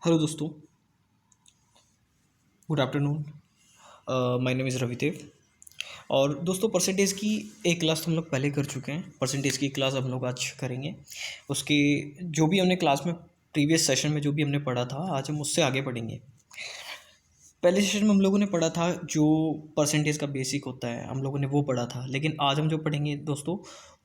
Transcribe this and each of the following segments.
Hello दोस्तों, good afternoon. My name is Ravidev. और दोस्तों, परसेंटेज की एक क्लास तो हम लोग पहले कर चुके हैं। परसेंटेज की क्लास हम लोग आज करेंगे। उसकी जो भी हमने क्लास में प्रीवियस सेशन में जो भी हमने पढ़ा था, आज हम उससे आगे पढ़ेंगे। पहले सेशन में हम लोगों ने पढ़ा था जो परसेंटेज का बेसिक होता है, हम लोगों ने वो पढ़ा था। लेकिन आज हम जो पढ़ेंगे दोस्तों,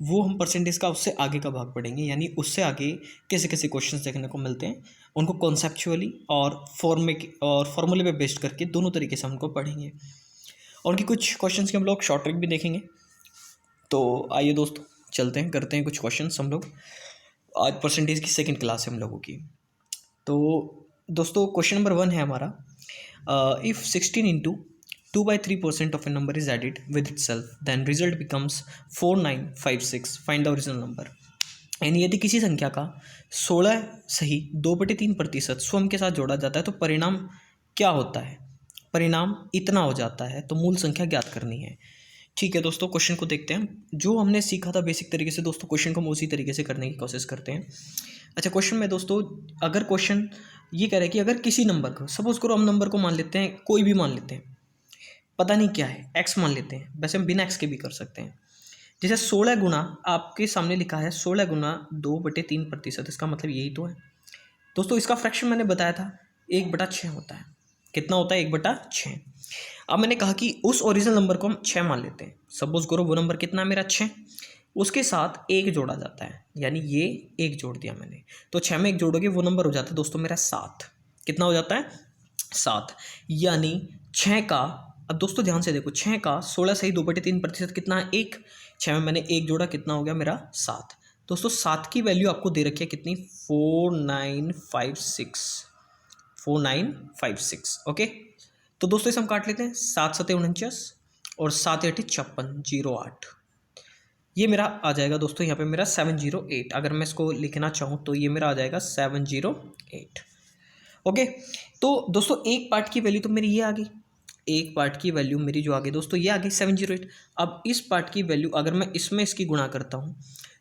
वो हम परसेंटेज का उससे आगे का भाग पढ़ेंगे। यानी उससे आगे कैसे कैसे क्वेश्चंस देखने को मिलते हैं, उनको कॉन्सेप्चुअली और फॉर्मूले पे बेस्ड करके दोनों तरीके से हमको पढ़ेंगे। और उनकी कुछ क्वेश्चंस के हम लोग शॉर्ट ट्रिक भी देखेंगे। तो आइए दोस्तों, चलते हैं, करते हैं कुछ क्वेश्चंस हम लोग। आज परसेंटेज की सेकंड क्लास है हम लोगों की। तो दोस्तों, क्वेश्चन नंबर 1 है हमारा। If 16 into 2/3% of a number is added with itself, then result becomes 4956. Find the original number. यानी यदि किसी संख्या का 16 सही 2/3% स्वयं के साथ जोड़ा जाता है तो परिणाम क्या होता है? परिणाम इतना हो जाता है, तो मूल संख्या ज्ञात करनी है। ठीक है दोस्तों, क्वेश्चन को देखते हैं। जो हमने सीखा था बेसिक तरीके से दोस्तों, क्वेश्चन को हम उसी तरीके से करने की कोशिश करते हैं। अच्छा, क्वेश्चन में दोस्तों, अगर क्वेश्चन ये कह रहे हैं कि अगर किसी नंबर को, सपोज करो हम नंबर को मान लेते हैं, कोई भी मान लेते हैं, पता नहीं क्या है, एक्स मान लेते हैं। वैसे हम बिना एक्स के भी कर सकते हैं। जैसे 16 गुना, आपके सामने लिखा है 16 गुना 2/3%। इसका मतलब यही तो है दोस्तों। इसका फ्रैक्शन मैंने बताया था 1/6 होता है। कितना होता है? 1/6। अब मैंने कहा कि उस ओरिजिनल नंबर को हम 6 मान लेते हैं। सपोज करो वो नंबर कितना है मेरा? 6। उसके साथ एक जोड़ा जाता है, यानी ये एक जोड़ दिया मैंने, तो 6 में एक जोड़ोगे वो नंबर हो जाता है दोस्तों मेरा 7। कितना हो जाता है? 7। यानी 6 का, अब दोस्तों ध्यान से देखो, 6 का 16 सही 2/3% कितना है? 1। 6 में मैंने एक जोड़ा, कितना हो गया मेरा? 7। दोस्तों 7 की वैल्यू आपको दे रखी है कितनी? 4956। 4956। ओके, तो दोस्तों इसे हम काट लेते हैं। 7×7 = 49 और 7×8 = 56, 08। ये मेरा आ जाएगा दोस्तों, यहाँ पे मेरा 708। अगर मैं इसको लिखना चाहूँ तो ये मेरा आ जाएगा 708। ओके, तो दोस्तों एक पार्ट की वैल्यू तो मेरी ये आ गई। एक पार्ट की वैल्यू मेरी जो आ गई दोस्तों, ये आ गई 708। अब इस पार्ट की वैल्यू अगर मैं इसमें इसकी गुणा करता हूँ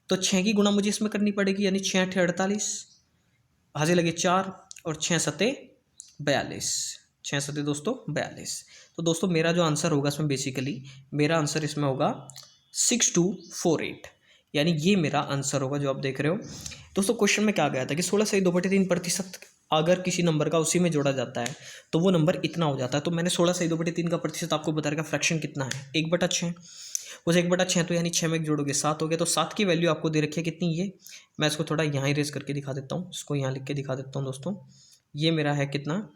तो 6 की गुणा मुझे इसमें करनी पड़ेगी, यानी 6×8 = 48, हाजे लगे 4 और 6×7 = 42। 6×7 दोस्तों 42। तो दोस्तों मेरा जो आंसर होगा इसमें, बेसिकली मेरा आंसर इसमें होगा 6248। यानी ये मेरा आंसर होगा जो आप देख रहे हो दोस्तों। क्वेश्चन में क्या गया था कि 16 सही 2/3% अगर किसी नंबर का उसी में जोड़ा जाता है तो वो नंबर इतना हो जाता है। तो मैंने 16 सही 2/3 का प्रतिशत आपको बता रखा, फ्रैक्शन कितना है? 1/6। उस 1/6 तो यानी 6 में एक जोड़ोगे 7 हो गया। तो 7 की वैल्यू आपको दे रखी है कितनी? ये मैं इसको थोड़ा यहाँ इरेज करके दिखा देता हूँ, इसको यहाँ लिख के दिखा देता हूँ दोस्तों। ये मेरा है कितना?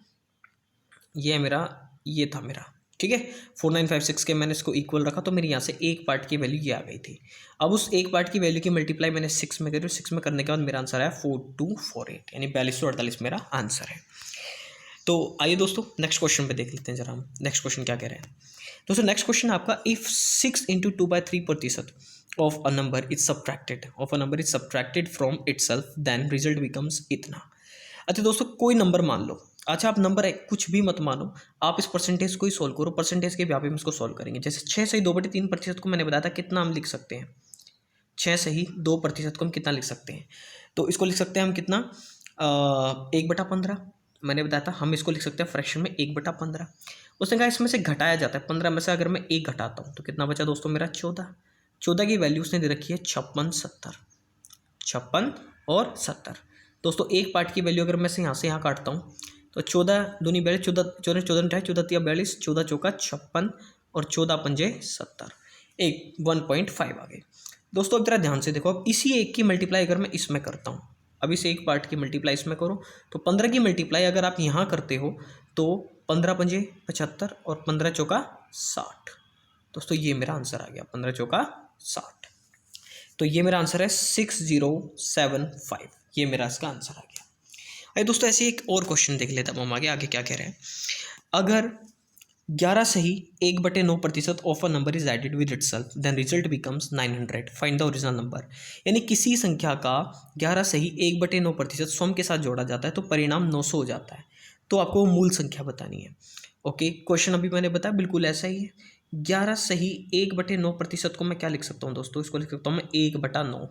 ये मेरा, ये था मेरा, ठीक है। 4956 के मैंने इसको इक्वल रखा, तो मेरी यहाँ से एक पार्ट की वैल्यू ये आ गई थी। अब उस एक पार्ट की वैल्यू की मल्टीप्लाई मैंने 6 में करी, 6 में करने के बाद मेरा आंसर आया 4248, यानी 4248 मेरा आंसर है। तो आइए दोस्तों नेक्स्ट क्वेश्चन पे देख लेते हैं जरा हम, नेक्स्ट क्वेश्चन क्या कह रहे हैं दोस्तों। नेक्स्ट क्वेश्चन आपका, if 6 × 2/3% of a number is subtracted from itself, then result becomes इतना। अच्छा दोस्तों, कोई नंबर मान लो। अच्छा, आप नंबर है कुछ भी मत मानो, आप इस परसेंटेज को ही सोल्व करो। परसेंटेज के व्यापी में इसको सोल्व करेंगे। जैसे 6 सही 2/3% को मैंने बताया था कितना हम लिख सकते हैं। 6 सही 2% को हम कितना लिख सकते हैं? तो इसको लिख सकते हैं हम कितना? 1/15। मैंने बताया था हम इसको लिख सकते हैं फ्रैक्शन में 1/15। उसने कहा इसमें से घटाया जाता है, 15 में से अगर मैं 1 घटाता हूँ तो कितना बचा दोस्तों मेरा? 14। 14 की वैल्यू उसने दे रखी है 56, 70। 56 और 70 दोस्तों, एक पार्ट की वैल्यू अगर मैं से यहाँ काटता हूँ तो 14 दूनी 42, 14 14 14 × 14 × 42, 14 चौका 56 और 14 पंजे 70, एक 1.5 आ गए दोस्तों। अब जरा ध्यान से देखो, अब इसी एक की मल्टीप्लाई अगर मैं इसमें करता हूँ, अब इस एक पार्ट की मल्टीप्लाई इसमें करो तो 15 की मल्टीप्लाई अगर आप यहाँ करते हो तो 15 पंजे 75 और 15 चौका 60। दोस्तों ये मेरा आंसर आ गया, 15 चौका 60। तो ये मेरा आंसर है 6075। ये मेरा इसका आंसर आ गया। अरे दोस्तों, ऐसे एक और क्वेश्चन देख लेता हूँ हम आगे आगे क्या कह रहे हैं। अगर 11 सही 1/9% of a number is added with itself, then result becomes 900। Find the original number. यानी किसी संख्या का 11 सही 1/9% स्वयं के साथ जोड़ा जाता है तो परिणाम 900 हो जाता है। तो आपको वो मूल संख्या बतानी है। ओके, क्वेश्चन अभी मैंने बताया बिल्कुल ऐसा ही है। 11 सही 1/9% को मैं क्या लिख सकता हूँ दोस्तों? इसको लिख सकता हूँ मैं 1/9।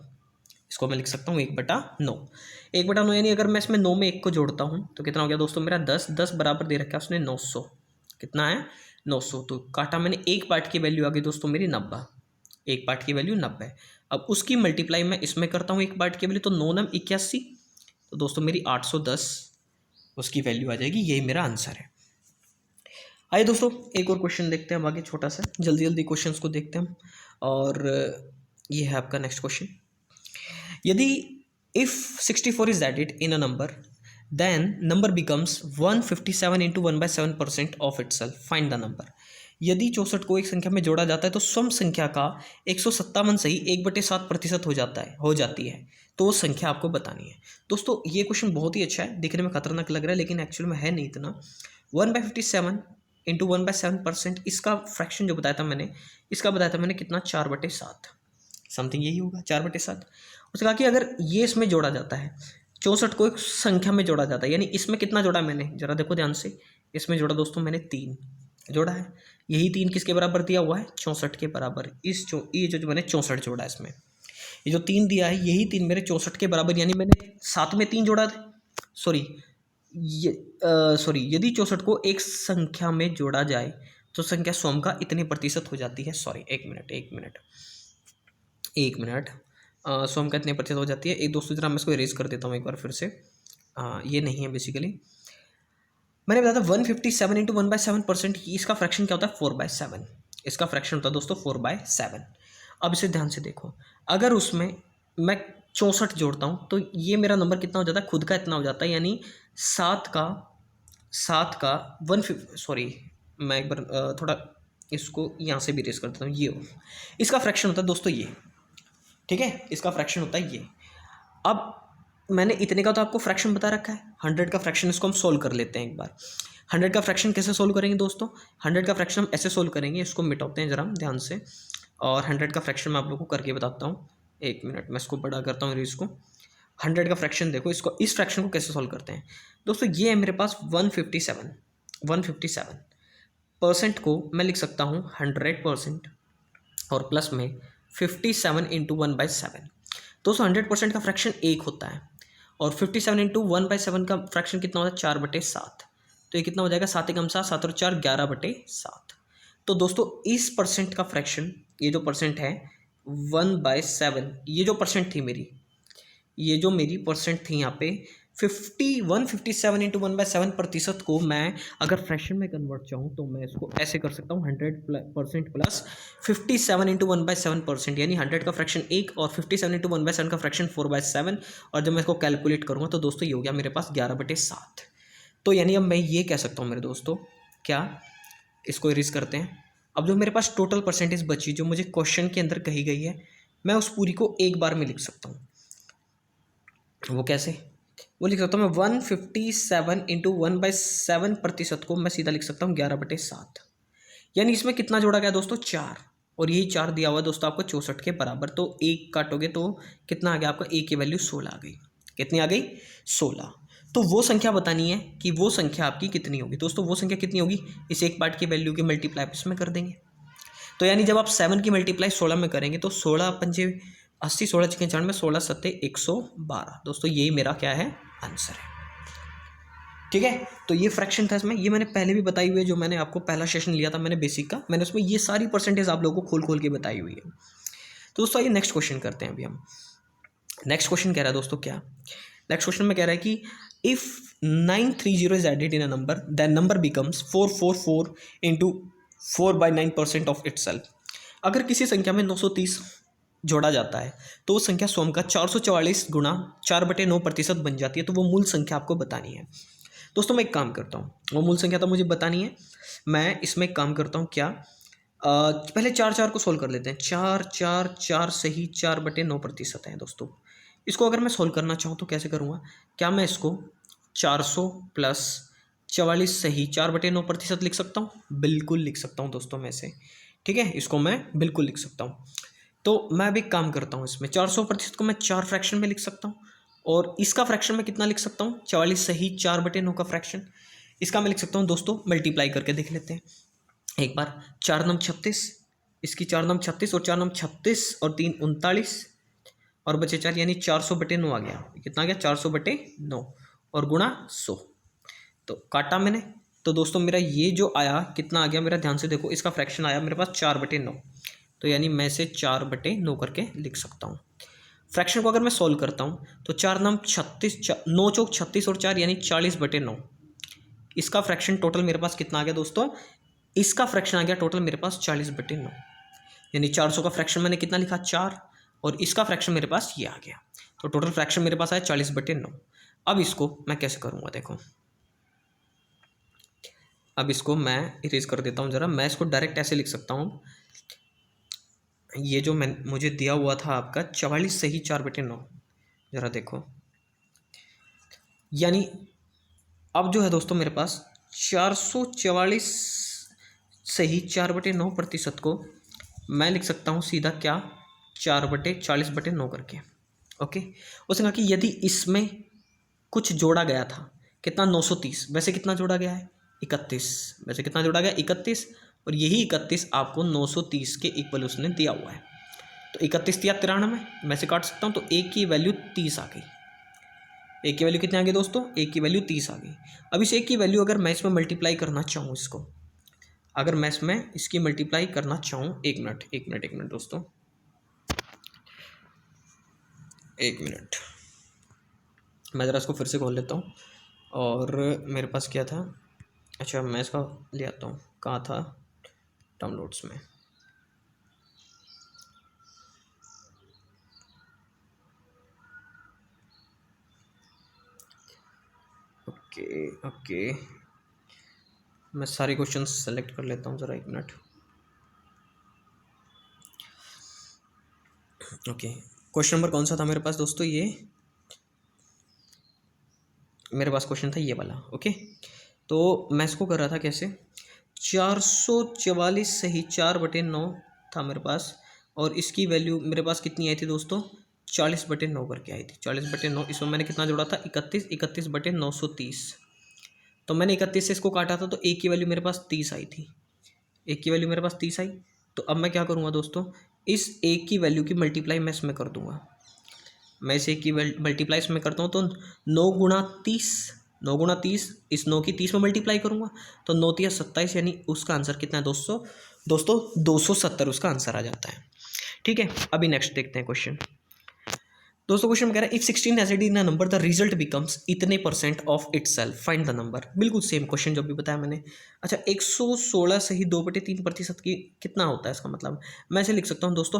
इसको मैं लिख सकता हूँ 1/9। 1/9 यानी अगर मैं इसमें 9 में 1 को जोड़ता हूँ तो कितना हो गया दोस्तों मेरा 10। 10 बराबर दे रखा है उसने 900। कितना है 900। तो काटा मैंने, एक पार्ट की वैल्यू आ गई दोस्तों मेरी 90। एक पार्ट की वैल्यू 90। अब उसकी मल्टीप्लाई मैं इसमें करता हूँ एक पार्ट की वैल्यू, तो 9 9 81। तो दोस्तों मेरी 810 उसकी वैल्यू आ जाएगी। यही मेरा आंसर है। आइए दोस्तों एक और क्वेश्चन देखते हैं हम आगे, छोटा सा जल्दी जल्दी क्वेश्चंस को देखते हैं हम। और ये है आपका नेक्स्ट क्वेश्चन। यदि if 64 is added in a number then number becomes 157 into 1/7% of itself, find the number। यदि 64 को एक संख्या में जोड़ा जाता है तो सम संख्या का 157 से ही 1/7% हो जाती है, तो वो संख्या आपको बतानी है। दोस्तों ये क्वेश्चन बहुत ही अच्छा है, दिखने में खतरनाक लग रहा है लेकिन एक्चुअल में है नहीं इतना। 1/57 इंटू 1/7%, इसका फ्रैक्शन जो बताया था मैंने, इसका बताया था मैंने कितना, 4/7 समथिंग यही होगा, 4/7। उसने कहा कि अगर ये इसमें जोड़ा जाता है, 64 को एक संख्या में जोड़ा जाता है, यानी इसमें कितना जोड़ा मैंने, जरा देखो ध्यान से। इसमें जोड़ा दोस्तों मैंने 3 जोड़ा है। यही 3 किसके बराबर दिया हुआ है, 64 के बराबर। ये जो मैंने 64 जोड़ा है इसमें, ये जो 3 दिया है यही 3 मेरे 64 के बराबर, यानी मैंने 7 में 3 जोड़ा था। सॉरी यदि 64 को एक संख्या में जोड़ा जाए तो संख्या सम का इतने प्रतिशत हो जाती है। सॉरी एक मिनट सम का इतने प्रतिशत हो जाती है। एक दोस्तों जरा मैं इसको इरेज कर देता हूँ एक बार फिर से। ये नहीं है बेसिकली, मैंने बताया था 157 इंटू 1/7%, इसका फ्रैक्शन क्या होता है, 4/7। इसका फ्रैक्शन होता है दोस्तों 4/7। अब इसे ध्यान से देखो, अगर उसमें मैं 64 जोड़ता हूँ तो ये मेरा नंबर कितना हो जाता है, खुद का इतना हो जाता है, यानी 7 का 150। सॉरी मैं एक बार थोड़ा इसको यहाँ से भी रेस कर देता हूँ। ये इसका फ्रैक्शन होता है दोस्तों ये, ठीक है, इसका फ्रैक्शन होता है ये। अब मैंने इतने का तो आपको फ्रैक्शन बता रखा है, 100 का फ्रैक्शन, इसको हम सोल्व कर लेते हैं एक बार। 100 का फ्रैक्शन कैसे सोल्व करेंगे दोस्तों, 100 का फ्रैक्शन हम ऐसे सोल्व करेंगे, इसको मिटाते हैं जरा ध्यान से। और 100 का फ्रैक्शन मैं आप लोगों को करके बताता हूँ। एक मिनट मैं इसको बड़ा करता हूँ इसको। 100 का फ्रैक्शन देखो, इसको इस फ्रैक्शन को कैसे सोल्व करते हैं दोस्तों। ये है मेरे पास 157% को मैं लिख सकता हूँ 100% और प्लस में 57 इंटू 1/7। दोस्तों 100% का फ्रैक्शन 1 होता है और 57 इंटू 1/7 का फ्रैक्शन कितना होता है, 4/7। तो ये कितना हो जाएगा, 7 एकम 7, 7 और 4 11/7। तो दोस्तों इस परसेंट का फ्रैक्शन, ये जो परसेंट है 1/7, ये जो परसेंट थी मेरी, ये जो मेरी परसेंट थी यहाँ पे 157 इंटू 1/7% को मैं अगर फ्रैक्शन में कन्वर्ट चाहूँ तो मैं इसको ऐसे कर सकता हूँ 100% प्लस 57 इंटू 1/7%, यानी 100 का फ्रैक्शन 1 और 57 इंटू 1/7 का फ्रैक्शन 4/7। और जब मैं इसको कैलकुलेट करूँगा तो दोस्तों ये हो गया मेरे पास 11/7। तो यानी अब मैं ये कह सकता हूँ मेरे दोस्तों, क्या, इसको इरेज करते हैं। अब जो मेरे पास टोटल परसेंटेज बची जो मुझे क्वेश्चन के अंदर कही गई है, मैं उस पूरी को एक बार में लिख सकता हूँ। वो कैसे, वो लिख सकता हूँ मैं 157 इंटू 1/7% को मैं सीधा लिख सकता हूँ 11/7। यानी इसमें कितना जोड़ा गया दोस्तों, 4, और यही 4 दिया हुआ है दोस्तों आपको 64 के बराबर। तो 1 काटोगे तो कितना आ गया आपका, A की वैल्यू 16 आ गई। कितनी आ गई, 16। तो वो संख्या बतानी है कि वो संख्या आपकी कितनी होगी दोस्तों। वो संख्या कितनी होगी, इस एक पार्ट की वैल्यू की मल्टीप्लाई इसमें कर देंगे। तो यानी जब आप 7 की मल्टीप्लाई 16 में करेंगे तो 16 पंजे 80, 16 छक्के 96, 16 सत्ते 112। दोस्तों यही मेरा क्या है, आंसर है। ठीक है, तो ये फ्रैक्शन था इसमें, ये मैंने पहले भी बताई हुई है, जो मैंने आपको पहला सेशन लिया था मैंने बेसिक का, मैंने उसमें ये सारी परसेंटेज आप लोगों को खोल खोल के बताई हुई है। तो दोस्तों ये नेक्स्ट क्वेश्चन करते हैं अभी हम। नेक्स्ट क्वेश्चन कह रहा है दोस्तों क्या, नेक्स्ट क्वेश्चन में कह रहा है कि if 930 is added in a number than number becomes 444 into 4/9% of itself. अगर किसी संख्या में 930 जोड़ा जाता है तो वो संख्या स्वयं का 444 गुणा 4/9% बन जाती है। तो वो मूल संख्या आपको बतानी है। दोस्तों मैं एक काम करता हूँ, वो मूल संख्या तो मुझे बतानी है, मैं इसमें एक काम करता हूँ क्या, पहले 4 को सोल्व कर लेते हैं। 4 से ही 4/9% है दोस्तों। इसको अगर मैं सोल्व करना चाहूँ तो कैसे करूँगा, क्या मैं इसको 400 प्लस 44 से ही 4/9% लिख सकता हूँ, बिल्कुल लिख सकता हूँ दोस्तों मैं इसे। ठीक है, इसको मैं बिल्कुल लिख सकता हूँ। तो मैं अभी काम करता हूँ, इसमें 400% को मैं 4 फ्रैक्शन में लिख सकता हूँ और इसका फ्रैक्शन में कितना लिख सकता हूँ, 44 से ही 4/9 का फ्रैक्शन। इसका मैं लिख सकता हूँ दोस्तों, मल्टीप्लाई करके देख लेते हैं एक बार। 4 9 36, इसकी 4 9 36 और 4 9 36 और 3 39 और बचे 4 यानी 400/9 आ गया। कितना आ गया 400/9 और गुणा 100। तो काटा मैंने, तो दोस्तों मेरा ये जो आया कितना आ गया, मेरा ध्यान से देखो, इसका फ्रैक्शन आया मेरे पास 4/9। तो यानी मैं इसे 4/9 करके लिख सकता हूँ। फ्रैक्शन को अगर मैं सॉल्व करता हूँ तो 4 नाम 36, 9 चौक 36 और 4 यानी 40/9। इसका फ्रैक्शन टोटल मेरे पास कितना आ गया दोस्तों, इसका फ्रैक्शन आ गया टोटल मेरे पास 40/9। यानी 400 का फ्रैक्शन मैंने कितना लिखा 4, और इसका फ्रैक्शन मेरे पास ये आ गया। तो टोटल फ्रैक्शन मेरे पास आया 40/9। अब इसको मैं कैसे करूँगा देखो, अब इसको मैं इरेज कर देता हूँ ज़रा। मैं इसको डायरेक्ट ऐसे लिख सकता हूँ, ये जो मैं मुझे दिया हुआ था आपका 44 सही 4/9, ज़रा देखो, यानी अब जो है दोस्तों मेरे पास 444 सही 4/9% को मैं लिख सकता हूँ सीधा क्या 4/40/9 करके। ओके, उसने कहा कि यदि इसमें कुछ जोड़ा गया था, कितना 930, वैसे कितना जोड़ा गया है 31, वैसे कितना जोड़ा गया 31, और यही 31 आपको 930 के इक्वल उसने दिया हुआ है। तो 31 या 93 मैं से काट सकता हूँ, तो एक की वैल्यू 30 आ गई। एक की वैल्यू कितनी आ गई दोस्तों, एक की वैल्यू 30 आ गई। अब इस एक की वैल्यू अगर मैं इसमें मल्टीप्लाई करना चाहूँ, इसको अगर मैं इसमें इसकी मल्टीप्लाई करना चाहूँ, एक मिनट दोस्तों, एक मिनट, मैं ज़रा इसको फिर से खोल लेता हूँ। और मेरे पास क्या था, अच्छा मैं इसका ले आता हूँ, कहाँ था, डाउनलोड्स में। ओके, मैं सारे क्वेश्चन सेलेक्ट कर लेता हूँ ज़रा, एक मिनट। ओके, क्वेश्चन नंबर कौन सा था मेरे पास दोस्तों, ये मेरे पास क्वेश्चन था ये वाला। ओके, तो मैं इसको कर रहा था कैसे, 444 सही 4/9 था मेरे पास, और इसकी वैल्यू मेरे पास कितनी आई थी दोस्तों, 40/9 करके आई थी। 40/9, इसमें मैंने कितना जोड़ा था 31, 31/930। तो मैंने 31 से इसको काटा था, तो एक की वैल्यू मेरे पास 30 आई थी, एक की वैल्यू मेरे पास 30 आई। तो अब मैं क्या करूँगा दोस्तों, इस एक की वैल्यू की मल्टीप्लाई मैं इसमें कर दूँगा। मैं इसे की मल्टीप्लाई इसमें करता हूँ, तो 9 × 30, 9 × 30, इस 9 की 30 में मल्टीप्लाई करूँगा, तो 9 × 27, यानी उसका आंसर कितना है दोस्तों, 270 उसका आंसर आ जाता है। ठीक है, अभी नेक्स्ट देखते हैं क्वेश्चन। दोस्तों क्वेश्चन में कह रहा है if 16 acid in a number the result becomes इतने % of itself, find the number. बिल्कुल सेम क्वेश्चन जो भी बताया मैंने। अच्छा, 116 सही 2/3% की कितना होता है, इसका मतलब मैं इसे लिख सकता हूँ दोस्तों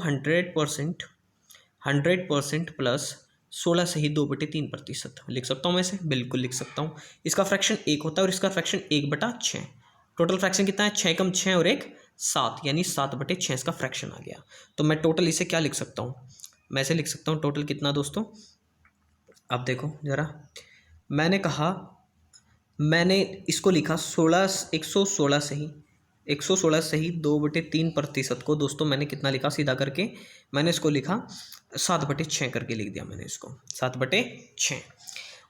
100% प्लस 16 सही 2/3% लिख सकता हूँ मैं इसे, बिल्कुल लिख सकता हूँ। इसका फ्रैक्शन 1 होता है और इसका फ्रैक्शन 1/6। टोटल फ्रैक्शन कितना है, 6 कम 6 और 1 7, यानी 7/6 इसका फ्रैक्शन आ गया। तो मैं टोटल इसे क्या लिख सकता हूँ, मैं इसे लिख सकता हूँ टोटल कितना दोस्तों, अब देखो ज़रा, मैंने कहा, मैंने इसको लिखा 116 सही 2/3% को दोस्तों मैंने कितना लिखा, सीधा करके मैंने इसको लिखा 7/6 करके लिख दिया मैंने इसको 7/6।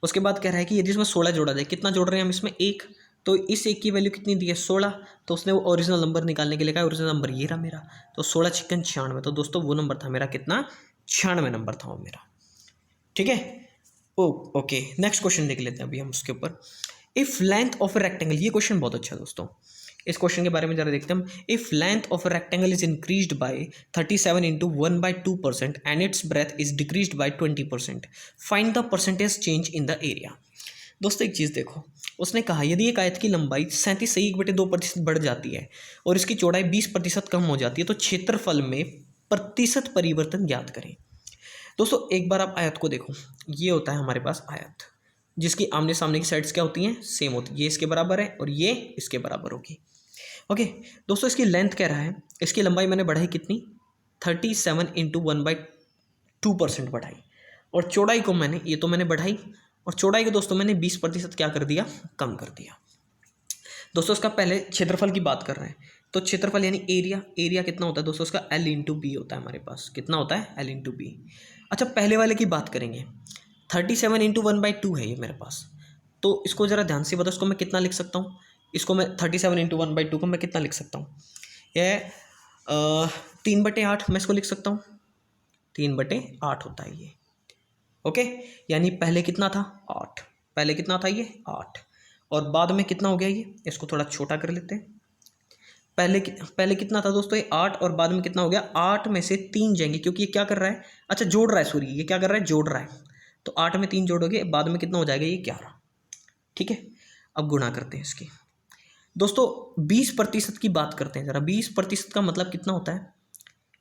उसके बाद कह रहा है कि यदि इसमें 16 जोड़ा जाए, कितना जोड़ रहे हैं हम इसमें 1, तो इस एक की वैल्यू कितनी दी है 16, तो उसने वो ओरिजिनल नंबर निकालने के लिए कहा, ओरिजिनल नंबर ये रहा मेरा, तो 16 × 96, तो दोस्तों वो नंबर था मेरा कितना, 96 नंबर था वो मेरा। ठीक है, ओके, नेक्स्ट क्वेश्चन देख लेते हैं अभी हम उसके ऊपर। If length of a rectangle, ये क्वेश्चन बहुत अच्छा है दोस्तों, इस क्वेश्चन के बारे में जरा देखते हैं हम। If length of a rectangle is increased by 37 × 1/2% and it's breath is decreased bye 20%, find the percentage change in the area. दोस्तों एक चीज़ देखो, उसने कहा यदि एक आयत की लंबाई 37 सही 1/2% बढ़ जाती है और इसकी चौड़ाई 20% कम हो जाती है, तो क्षेत्रफल में प्रतिशत परिवर्तन ज्ञात करें। दोस्तों एक बार आप आयत को देखो, ये होता है हमारे पास आयत, जिसकी आमने सामने की साइड्स क्या होती हैं, सेम होती है, ये इसके बराबर है और ये इसके बराबर होगी। ओके दोस्तों, इसकी लेंथ कह रहा है, इसकी लंबाई मैंने बढ़ाई कितनी, 37 × 1/2% बढ़ाई, और चौड़ाई को मैंने, ये तो मैंने बढ़ाई, और चौड़ाई को दोस्तों मैंने 20% क्या कर दिया, कम कर दिया। दोस्तों इसका पहले क्षेत्रफल की बात कर रहे हैं, तो क्षेत्रफल यानी एरिया, एरिया कितना होता है दोस्तों, उसका L × B होता है हमारे पास, कितना होता है L × B। अच्छा पहले वाले की बात करेंगे, 37 × 1/2 है ये मेरे पास, तो इसको ज़रा ध्यान से बताओ, इसको मैं कितना लिख सकता हूँ, इसको मैं 37 × 1/2 को मैं कितना लिख सकता हूँ, यह 3/8 मैं इसको लिख सकता हूँ, 3/8 होता है ये। ओके, यानी पहले कितना था 8, पहले कितना था ये 8, और बाद में कितना हो गया ये, इसको थोड़ा छोटा कर लेते हैं। पहले कितना था दोस्तों ये 8, और बाद में कितना हो गया, 8 में से 3 जाएंगे क्योंकि ये क्या कर रहा है, अच्छा जोड़ रहा है, सॉरी ये क्या कर रहा है, जोड़ रहा है। तो 8 में 3 जोड़ोगे, बाद में कितना हो जाएगा ये 11। ठीक है, अब गुणा करते हैं इसकी। दोस्तों 20% की बात करते हैं जरा। 20% का मतलब कितना होता है,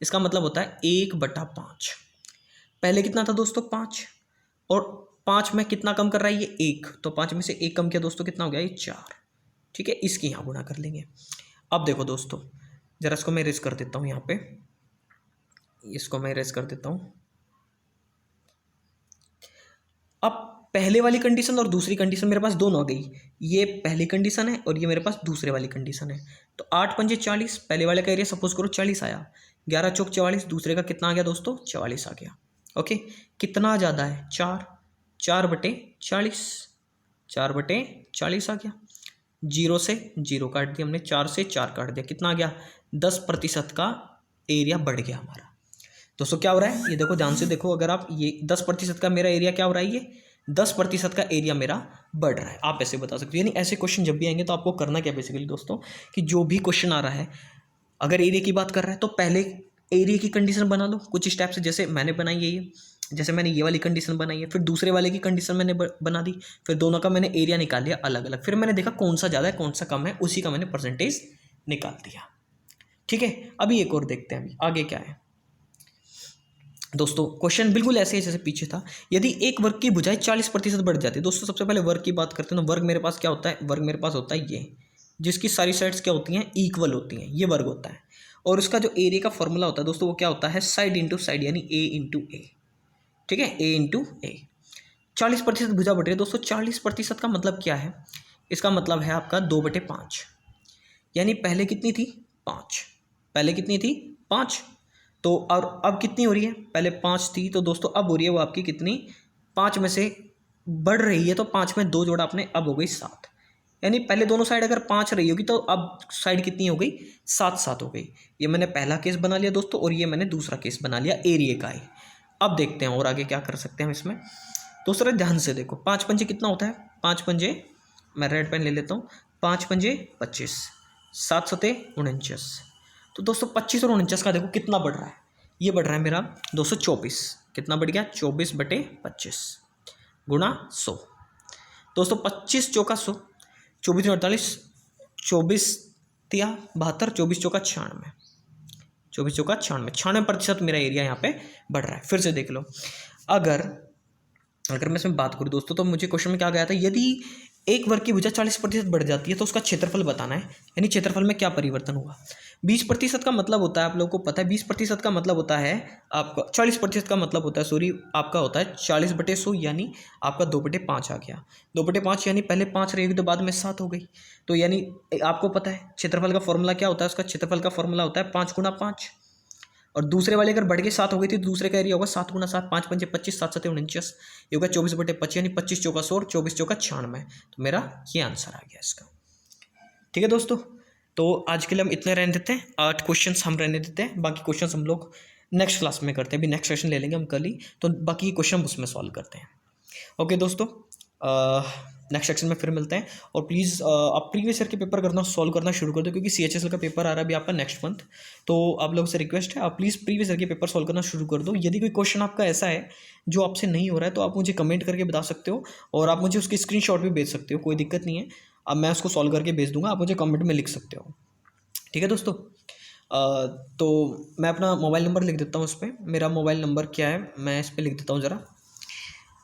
इसका मतलब होता है 1/5। पहले कितना था दोस्तों 5, और 5 में कितना कम कर रहा है ये 1, तो 5 में से 1 कम किया दोस्तों, कितना हो गया ये 4। ठीक है, इसकी यहाँ गुणा कर लेंगे। अब देखो दोस्तों, जरा इसको मैं इरेज कर देता हूँ, यहाँ पे इसको मैं इरेज कर देता हूँ। अब पहले वाली कंडीशन और दूसरी कंडीशन मेरे पास दोनों आ गई। ये पहली कंडीशन है और ये मेरे पास दूसरे वाली कंडीशन है। तो 8 पंजे 40, पहले वाले का एरिया सपोज करो 40 आया, 11 चौक 44, दूसरे का कितना आ गया दोस्तों 44 आ गया। ओके, कितना ज़्यादा है 4, 4/40, 4/40 आ गया। 0 से 0 काट दिया हमने, 4 से 4 काट दिया, कितना आ गया 10% का एरिया बढ़ गया हमारा। दोस्तों क्या हो रहा है ये देखो, ध्यान से देखो, अगर आप ये 10% का मेरा एरिया क्या हो रहा है, ये 10% का एरिया मेरा बढ़ रहा है। आप ऐसे बता सकते हो, यानी ऐसे क्वेश्चन जब भी आएंगे तो आपको करना क्या बेसिकली दोस्तों, कि जो भी क्वेश्चन आ रहा है अगर एरिया की बात कर रहा है तो पहले एरिया की कंडीशन बना लो कुछ स्टेप से, जैसे मैंने बनाई है ये, जैसे मैंने ये वाली कंडीशन बनाई है, फिर दूसरे वाले की कंडीशन मैंने बना दी, फिर दोनों का मैंने एरिया निकाल लिया अलग अलग, फिर मैंने देखा कौन सा ज़्यादा है कौन सा कम है, उसी का मैंने परसेंटेज निकाल दिया। ठीक है, अभी एक और देखते हैं, अभी आगे क्या है दोस्तों। क्वेश्चन बिल्कुल ऐसे ही जैसे पीछे था। यदि एक वर्ग की भुजाएं 40% बढ़ जाती है, दोस्तों सबसे पहले वर्ग की बात करते हैं। तो वर्ग मेरे पास क्या होता है, वर्ग मेरे पास होता है ये, जिसकी सारी साइड्स क्या होती हैं इक्वल होती हैं, ये वर्ग होता है। और उसका जो एरिया का फॉर्मूला होता है दोस्तों, वो क्या होता है साइड इंटू साइड, यानी ए इंटू ए। ठीक है, ए इंटू ए। 40% भुजा बढ़ रही है दोस्तों। 40% का मतलब क्या है, इसका मतलब है आपका 2/5, यानी पहले कितनी थी 5, पहले कितनी थी 5, तो और अब कितनी हो रही है, पहले 5 थी तो दोस्तों अब हो रही है वो आपकी कितनी, 5 में से बढ़ रही है, तो 5 में 2 जोड़ा आपने, अब हो गई 7। यानी पहले दोनों साइड अगर 5 रही होगी तो अब साइड कितनी हो गई 7 हो गई। ये मैंने पहला केस बना लिया दोस्तों, और ये मैंने दूसरा केस बना लिया एरिया का ही। अब देखते हैं और आगे क्या कर सकते हैं हम इसमें। दोस्तों ध्यान से देखो, 5 पंजे कितना होता है, 5 पंजे, मैं रेड पेन ले लेता हूँ, 5 पंजे 25, 7 सते 49। तो दोस्तों 25 और 49 का देखो कितना बढ़ रहा है, ये बढ़ रहा है मेरा दोस्तों 24, कितना बढ़ गया 24/25 गुणा 100। दोस्तों 25 चौका 100, 24 48, 24 तिया 72, 24 चौका 96, 24 चौका 96, 96% मेरा एरिया यहाँ पे बढ़ रहा है। फिर से देख लो, अगर मैं इसमें बात करूँ दोस्तों, तो मुझे क्वेश्चन में क्या गया था, यदि एक वर्ग की भुजा 40% बढ़ जाती है तो उसका क्षेत्रफल बताना है, यानी क्षेत्रफल में क्या परिवर्तन होगा। 20% का मतलब होता है, आप लोगों को पता है 20% का मतलब होता है आपका, 40% का मतलब होता है सॉरी आपका होता है 40/100, यानी आपका 2/5 आ गया। 2/5 यानी पहले 5 रहेगी तो बाद में 7 हो गई। तो यानी आपको पता है क्षेत्रफल का फॉर्मूला क्या होता है, उसका क्षेत्रफल का फॉर्मूला होता है 5 × 5, और दूसरे वाले अगर बढ़ के 7 हो गई थी तो दूसरे का एरिया होगा 7 × 7, 5 पंजे 25, 7 सते 49, ये होगा 24/25, यानी 25 चौका 100 और 24 चौका 96। तो मेरा ये आंसर आ गया इसका। ठीक है दोस्तों, तो आज के लिए हम इतने रहने देते हैं, 8 क्वेश्चन हम रहने देते हैं, बाकी क्वेश्चन हम लोग नेक्स्ट क्लास में करते हैं। अभी नेक्स्ट सेशन ले लेंगे हम कल ही, तो बाकी क्वेश्चन उसमें सॉल्व करते हैं। ओके दोस्तों, नेक्स्ट सेक्शन में फिर मिलते हैं। और प्लीज़ आप प्रीवियस ईयर के पेपर करना सॉल्व करना शुरू कर दो, क्योंकि CHSL का पेपर आ रहा है अभी आपका नेक्स्ट मंथ। तो आप लोगों से रिक्वेस्ट है, आप प्लीज़ प्रीवियस ईयर के पेपर सॉल्व करना शुरू कर दो। यदि कोई क्वेश्चन आपका ऐसा है जो आपसे नहीं हो रहा है तो आप मुझे कमेंट करके बता सकते हो, और आप मुझे उसकी स्क्रीनशॉट भी भेज सकते हो, कोई दिक्कत नहीं है। अब मैं उसको सॉल्व करके भेज दूंगा, आप मुझे कमेंट में लिख सकते हो। ठीक है दोस्तों, तो मैं अपना मोबाइल नंबर लिख देता हूँ उस पर। मेरा मोबाइल नंबर क्या है मैं इस पर लिख देता हूँ ज़रा।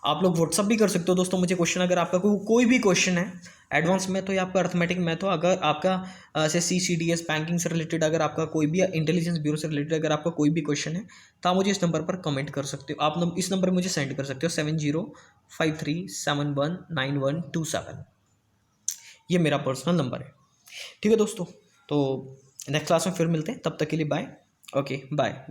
आप लोग व्हाट्सअप भी कर सकते हो दोस्तों मुझे क्वेश्चन, अगर आपका कोई भी क्वेश्चन है एडवांस मैथ हो या आपका अर्थमेटिक मैथ हो, अगर आपका जैसे CCDS बैंकिंग से रिलेटेड, अगर आपका कोई भी इंटेलिजेंस ब्यूरो से रिलेटेड अगर आपका कोई भी क्वेश्चन है तो आप मुझे इस नंबर पर कमेंट कर सकते हो। आप इस नंबर पर मुझे सेंड कर सकते हो 7053719127, ये मेरा पर्सनल नंबर है। ठीक है दोस्तों, तो नेक्स्ट क्लास में फिर मिलते हैं, तब तक के लिए बाय। Okay bye.